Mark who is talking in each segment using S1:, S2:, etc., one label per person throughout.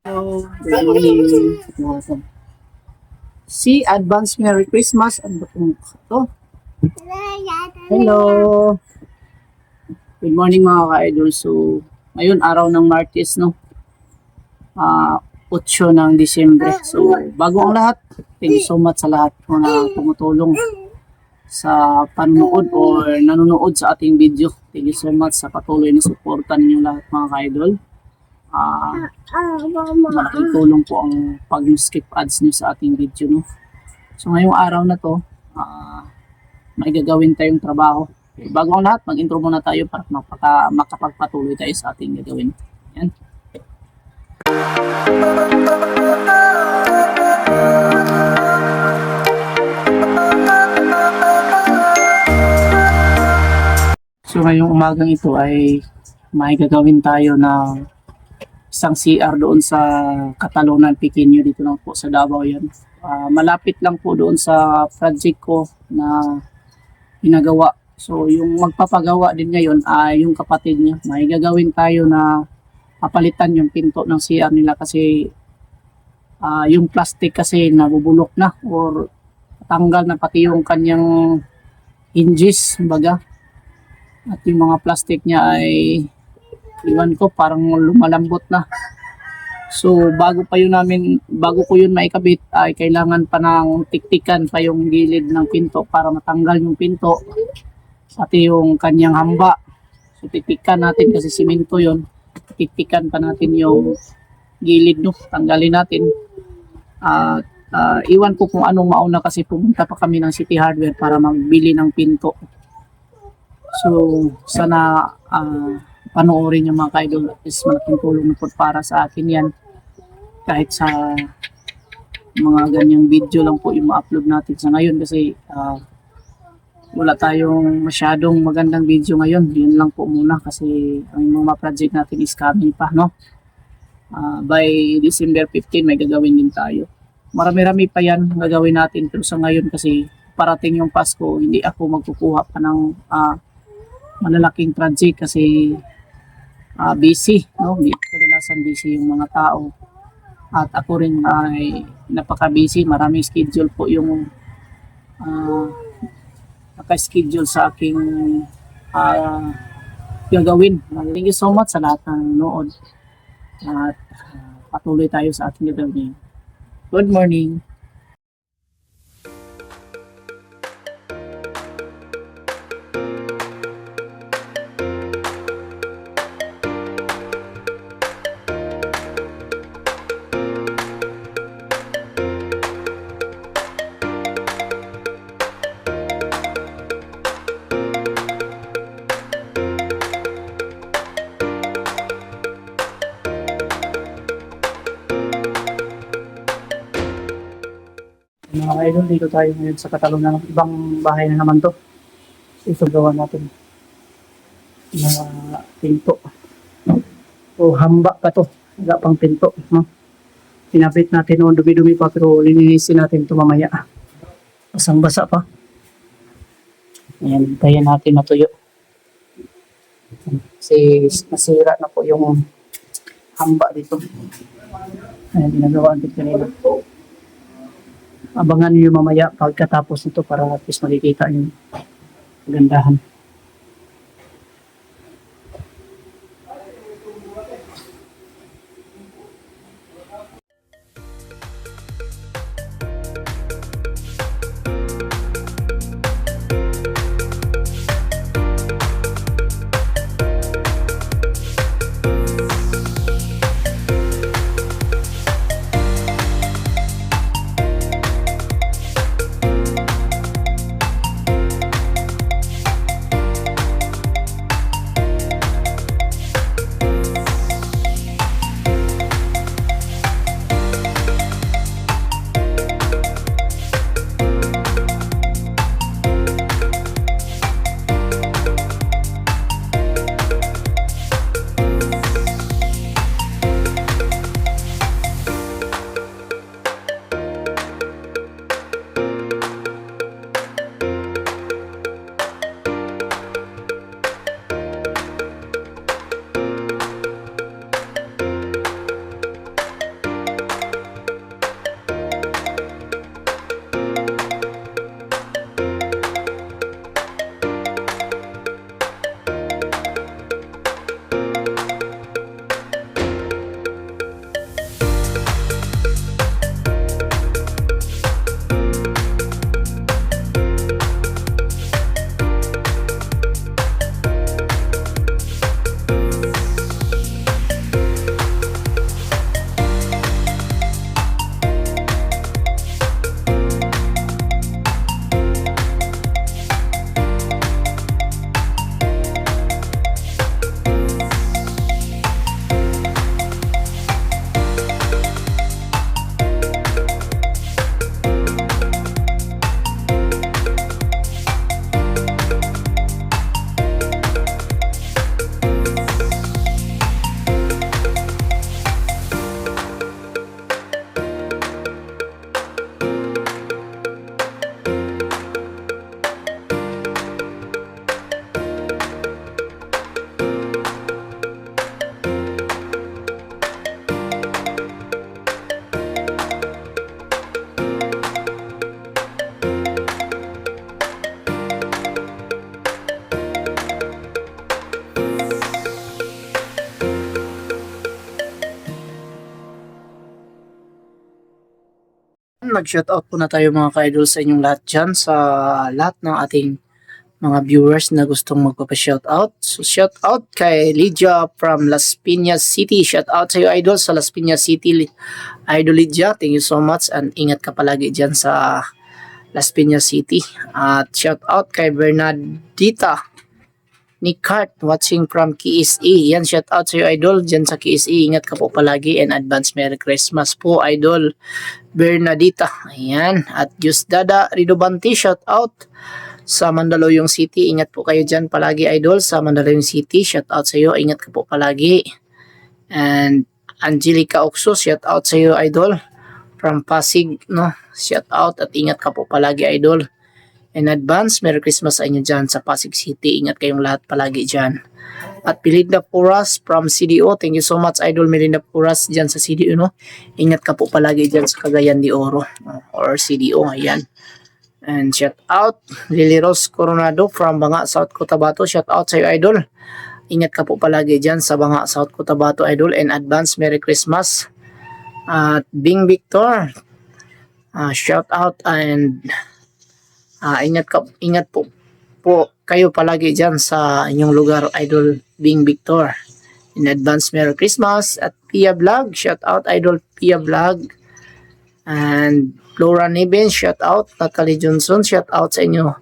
S1: Hello, good morning. Si advance Merry Christmas. Ano ba itong to? Hello. Good morning mga ka-idol. So, ngayon araw ng Martes, no? 8 ng Disyembre. So, bago ang lahat, thank you so much sa lahat mga tumutulong sa panonood or nanonood sa ating video. Thank you so much sa patuloy na suporta ninyo lahat mga ka-idol. Malaking tulong po ang pag-skip ads nyo sa ating video, no? So ngayong araw na to, may gagawin tayong trabaho. Okay, bago ang lahat, mag-intro muna tayo para makapagpatuloy tayo sa ating gagawin. Yan. So ngayong umagang ito ay may gagawin tayo na isang CR doon sa Catalonan Pequeño, dito lang po sa Davao yan. Malapit lang po doon sa project ko na ginagawa. So yung magpapagawa din ngayon ay yung kapatid niya. May gagawin tayo na papalitan yung pinto ng CR nila kasi yung plastic kasi nabubulok na or tanggal na pati yung kanyang hinges, baga. At yung mga plastic niya ay iwan ko parang lumalambot na. So bago ko yun maikabit ay kailangan pa ng tiktikan pa yung gilid ng pinto para matanggal yung pinto pati yung kanyang hamba. So tiktikan natin kasi simento yun. Tiktikan pa natin yung gilid, no, tanggalin natin. At iwan ko kung anong mauna kasi pumunta pa kami ng City Hardware para magbili ng pinto. So sana panoorin yung mga ka-idol, is malaking tulong na po para sa akin yan. Kahit sa mga ganyang video lang po yung ma-upload natin sa ngayon kasi wala tayong masyadong magandang video ngayon. Yun lang po muna kasi ang mga project natin is coming pa, no? By December 15 may gagawin din tayo. Marami-rami pa yan gagawin natin, pero sa ngayon kasi parating yung Pasko, hindi ako magkukuha pa ng malalaking project kasi busy, no? Kadalasan busy yung mga tao. At ako rin ay napaka-busy. Maraming schedule po yung naka-schedule sa aking gagawin. Thank you so much sa lahat ng nood. At patuloy tayo sa ating gagawin. Good morning. Mga ka-idol, dito tayo ngayon sa Catalonan. Ibang bahay na naman to. Ito gawa natin na pinto. O hamba pa to. Wala pang pinto, no? Pinapit natin noon, dumi-dumi pa, pero lininisin natin ito mamaya. Basang-basa pa. Ayan, kaya natin natuyo. Kasi nasira na po yung hamba dito. Ayan, ginagawa natin kanina. Abangan niyo mamaya pagkatapos nito para at least makikita yung kagandahan. Nag-shoutout po na tayo mga ka-idol sa inyong lahat dyan, sa lahat ng ating mga viewers na gustong magpapa-shoutout. So shoutout kay Lydia from Las Piñas City. Shoutout sa iyo idol sa Las Piñas City. Idol Lydia, thank you so much and ingat ka palagi dyan sa Las Piñas City. At shoutout kay Bernardita Nicart watching from KSE. Yan, shoutout sa iyo idol dyan sa KSE. Ingat ka po palagi and advance Merry Christmas po idol Bernadita. Ayan. At Dada Ridobanti, shout out sa Mandaluyong City. Ingat po kayo dyan palagi idol sa Mandaluyong City. Shout out sa iyo. Ingat ka po palagi. And Angelica Oxo, shout out sa iyo idol from Pasig, no? Shout out at ingat ka po palagi idol. In advance, Merry Christmas sa inyo dyan sa Pasig City. Ingat kayong lahat palagi dyan. At Melinda Puras from CDO. Thank you so much idol Melinda Puras dyan sa CDO, no? Ingat ka po palagi dyan sa Cagayan de Oro or CDO. Ayan. And shout out Lily Rose Coronado from Banga, South Cotabato. Shout out sa iyo idol. Ingat ka po palagi dyan sa Banga, South Cotabato idol. And advance Merry Christmas. At Bing Victor. Shout out and ingat po kayo palagi dyan sa inyong lugar idol Bing Victor. In advance Merry Christmas. At Pia Vlog, shout out idol Pia Vlog. And Laura Niven, shout out. Natalie Johnson, shout out sa inyo.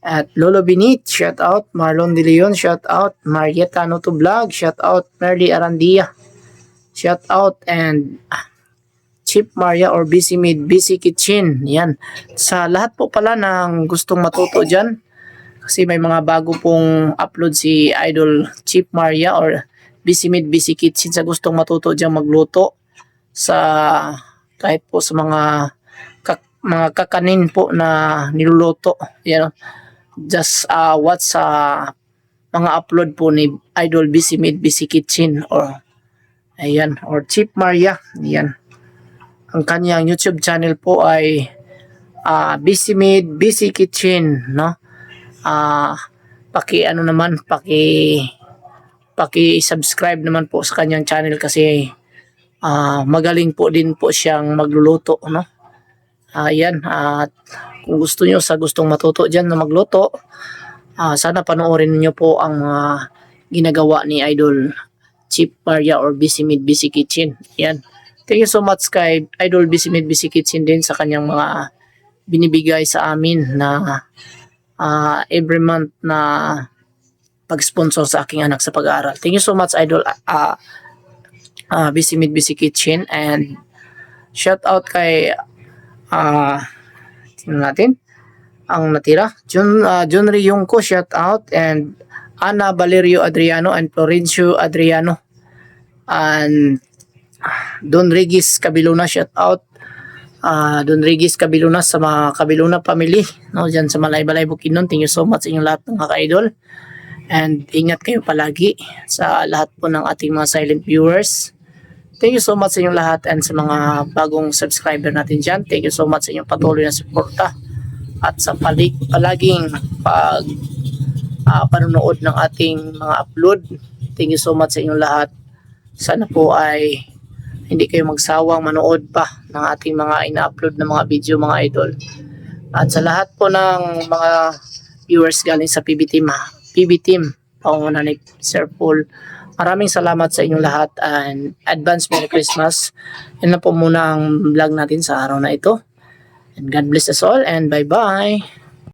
S1: At Lolo Binit, shout out. Marlon De Leon, shout out. Marietta Noto Vlog, shout out. Merly Arandia, shout out. And Chip Maria or BC Mid, BC Kitchen. Yan. Sa lahat po pala ng gustong matuto dyan, kasi may mga bago pong upload si Idol Chip Maria or BC Mid, BC Kitchen sa gustong matuto dyan magluto sa kahit po sa mga kakanin po na niluluto. Yan. Just watch sa mga upload po ni Idol BC Mid, BC Kitchen or ayan, or Chip Maria. Yan. Ang kanyang YouTube channel po ay BC Made, BC Kitchen, no? Paki-subscribe naman po sa kanyang channel kasi magaling po din po siyang magluluto, no? Ayan, at kung gusto niyo sa gustong matuto diyan na magluto, sana panoorin niyo po ang ginagawa ni Idol Chip Maria or BC Made, BC Kitchen. Ayan. Thank you so much kay Idol BC Made, BC Kitchen din sa kanyang mga binibigay sa amin na every month na pag-sponsor sa aking anak sa pag-aaral. Thank you so much Idol BC Made, BC Kitchen. And shout out kay tingnan natin ang natira. John Riyongko, shout out. And Ana Valerio Adriano and Florencio Adriano. And Don Regis Cabiluna, shout out. Don Regis Cabiluna sa mga Cabiluna family, no, diyan sa Malaybalay Bukidnon. Thank you so much sa inyong lahat ng mga ka-idol. And ingat kayo palagi sa lahat po ng ating mga silent viewers. Thank you so much sa inyong lahat and sa mga bagong subscriber natin diyan. Thank you so much sa inyong patuloy na suporta at sa palaging panonood ng ating mga upload. Thank you so much sa inyong lahat. Sana po ay hindi kayo magsawang manood pa ng ating mga ina-upload na mga video mga idol. At sa lahat po ng mga viewers galing sa PB Team, panguna ni Sir Paul, maraming salamat sa inyong lahat and advance Merry Christmas. Yan na po muna ang vlog natin sa araw na ito. And God bless us all and bye-bye.